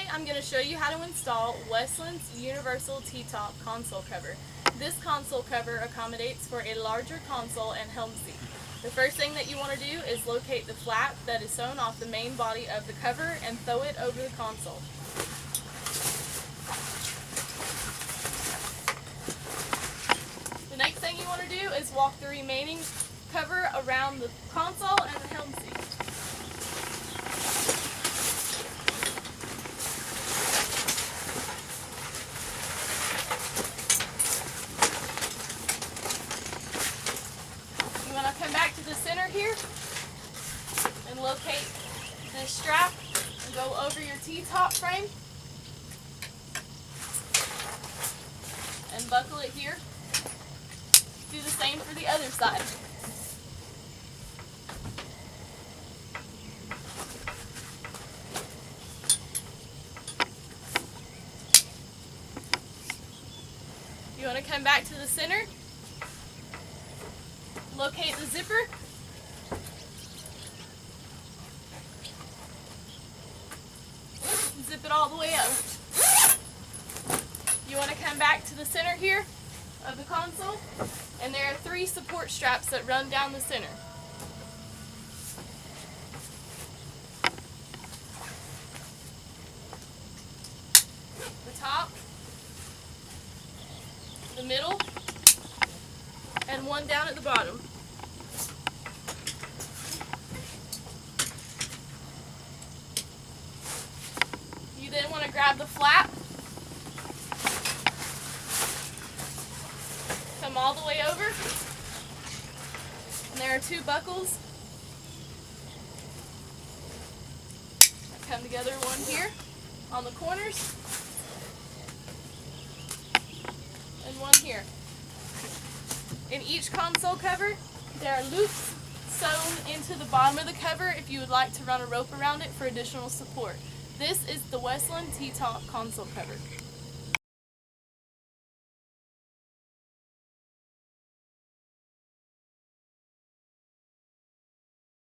Today I'm going to show you how to install Westland's Universal T-Top console cover. This console cover accommodates for a larger console and helm seat. The first thing that you want to do is locate the flap that is sewn off the main body of the cover and throw it over the console. The next thing you want to do is walk the remaining cover around the console and the helm seat. You want to come back to the center here and locate this strap and go over your T-top frame and buckle it here. Do the same for the other side. You want to come back to the center, locate the zipper, zip it all the way up. You want to come back to the center here of the console, and there are 3 support straps that run down the center. The top, the middle, and one down at the bottom. You then want to grab the flap, come all the way over, and there are 2 buckles that come together, one here on the corners and one here. In each console cover, there are loops sewn into the bottom of the cover if you would like to run a rope around it for additional support. This is the Westland T-Top console cover.